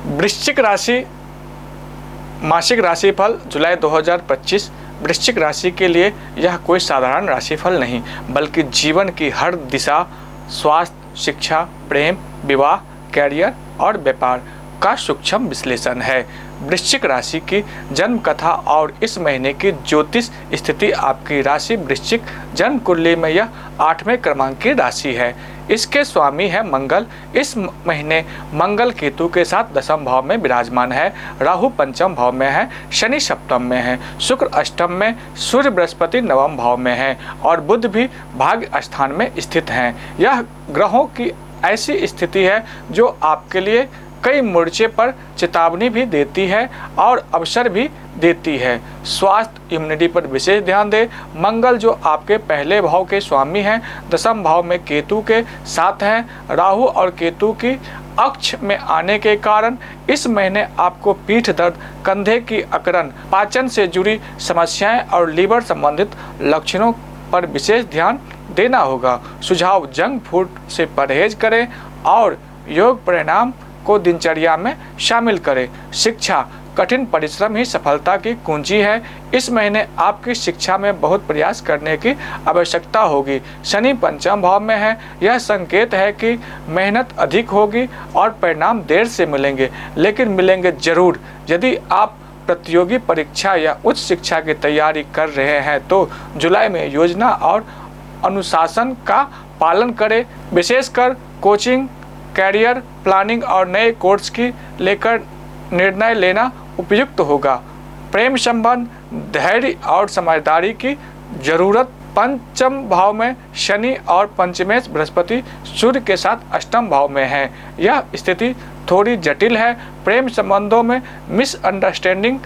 वृश्चिक राशि मासिक राशिफल जुलाई 2025। वृश्चिक राशि के लिए यह कोई साधारण राशिफल नहीं, बल्कि जीवन की हर दिशा, स्वास्थ्य, शिक्षा, प्रेम, विवाह, कैरियर और व्यापार का सूक्ष्म विश्लेषण है। वृश्चिक राशि की जन्म कथा और इस महीने की ज्योतिष स्थिति आपकी राशि वृश्चिक जन्म कुंडली में यह 8वें क्रमांक की राशि है। इसके स्वामी है मंगल। इस महीने मंगल केतु के साथ दशम भाव में विराजमान है। राहु पंचम भाव में है, शनि सप्तम में है, शुक्र अष्टम में, सूर्य बृहस्पति नवम भाव में है और बुध भी भाग्य स्थान में स्थित हैं। यह ग्रहों की ऐसी स्थिति है जो आपके लिए कई मोर्चे पर चेतावनी भी देती है और अवसर भी देती है। स्वास्थ्य, इम्यूनिटी पर विशेष ध्यान दें। मंगल जो आपके पहले भाव के स्वामी हैं, दशम भाव में केतु के साथ हैं। राहु और केतु की अक्ष में आने के कारण इस महीने आपको पीठ दर्द, कंधे की अकड़न, पाचन से जुड़ी समस्याएं और लीवर संबंधित लक्षणों पर विशेष ध्यान देना होगा। सुझाव: जंक फूड से परहेज करें और योग परिणाम को दिनचर्या में शामिल करें। शिक्षा: कठिन परिश्रम ही सफलता की कुंजी है। इस महीने आपकी शिक्षा में बहुत प्रयास करने की आवश्यकता होगी। शनि पंचम भाव में है। यह संकेत है कि मेहनत अधिक होगी और परिणाम देर से मिलेंगे, लेकिन मिलेंगे जरूर। यदि आप प्रतियोगी परीक्षा या उच्च शिक्षा की तैयारी कर रहे हैं तो जुलाई में योजना और अनुशासन का पालन करें। विशेषकर कोचिंग, कैरियर प्लानिंग और नए कोर्स की लेकर निर्णय लेना उपयुक्त होगा। प्रेम संबंध, धैर्य और समझदारी की जरूरत। पंचम भाव में शनि और पंचमेश बृहस्पति सूर्य के साथ अष्टम भाव में है। यह स्थिति थोड़ी जटिल है। प्रेम संबंधों में मिसअंडरस्टैंडिंग,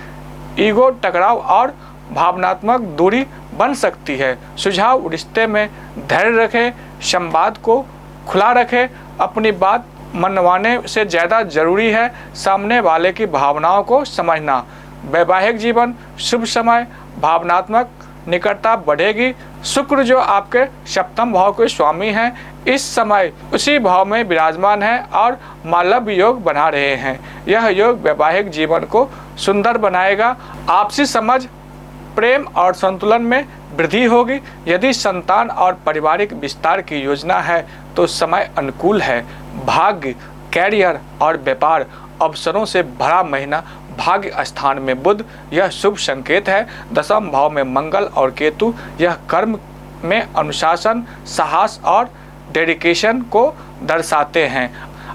ईगो टकराव और भावनात्मक दूरी बन सकती है। सुझाव: रिश्ते में धैर्य रखें, संवाद को खुला रखें। अपनी बात मनवाने से ज़्यादा जरूरी है सामने वाले की भावनाओं को समझना। वैवाहिक जीवन शुभ समय, भावनात्मक निकटता बढ़ेगी। शुक्र जो आपके सप्तम भाव के स्वामी हैं, इस समय उसी भाव में विराजमान है और मालव्य योग बना रहे हैं। यह योग वैवाहिक जीवन को सुंदर बनाएगा। आपसी समझ, प्रेम और संतुलन में वृद्धि होगी। यदि संतान और पारिवारिक विस्तार की योजना है तो समय अनुकूल है। भाग्य, कैरियर और व्यापार अवसरों से भरा महीना। भाग्य स्थान में बुध, यह शुभ संकेत है। दशम भाव में मंगल और केतु, यह कर्म में अनुशासन, साहस और डेडिकेशन को दर्शाते हैं।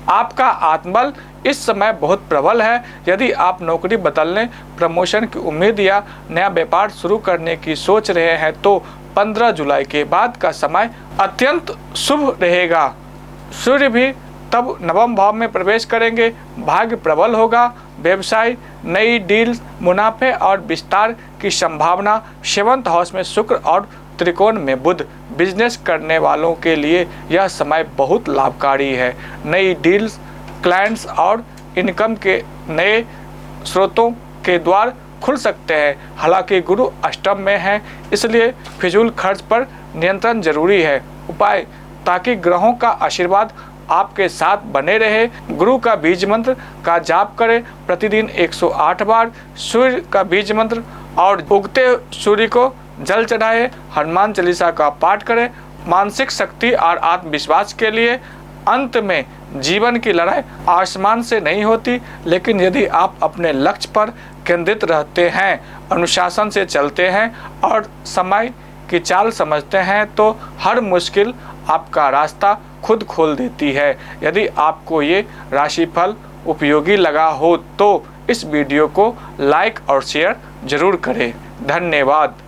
आपका आत्मबल इस समय बहुत प्रबल है। यदि आप नौकरी बदलने, प्रमोशन की उम्मीद या नया व्यापार शुरू करने की सोच रहे हैं तो 15 जुलाई के बाद का समय अत्यंत शुभ रहेगा। सूर्य भी तब नवम भाव में प्रवेश करेंगे। भाग्य प्रबल होगा। व्यवसाय, नई डील, मुनाफे और विस्तार की संभावना। 7वें हाउस में शुक्र और त्रिकोण में बुध। बिजनेस करने वालों के लिए यह समय बहुत लाभकारी है। नई डील्स, क्लाइंट्स और इनकम के नए स्रोतों के द्वार खुल सकते हैं। हालांकि गुरु अष्टम में है, इसलिए फिजूल खर्च पर नियंत्रण जरूरी है। उपाय: ताकि ग्रहों का आशीर्वाद आपके साथ बने रहे, गुरु का बीज मंत्र का जाप करें प्रतिदिन 108 बार। सूर्य का बीज मंत्र और उगते सूर्य को जल चढ़ाए। हनुमान चालीसा का पाठ करें। मानसिक शक्ति और आत्मविश्वास के लिए अंत में जीवन की लड़ाई आसमान से नहीं होती, लेकिन यदि आप अपने लक्ष्य पर केंद्रित रहते हैं, अनुशासन से चलते हैं और समय की चाल समझते हैं तो हर मुश्किल आपका रास्ता खुद खोल देती है। यदि आपको ये राशिफल उपयोगी लगा हो तो इस वीडियो को लाइक और शेयर जरूर करें। धन्यवाद।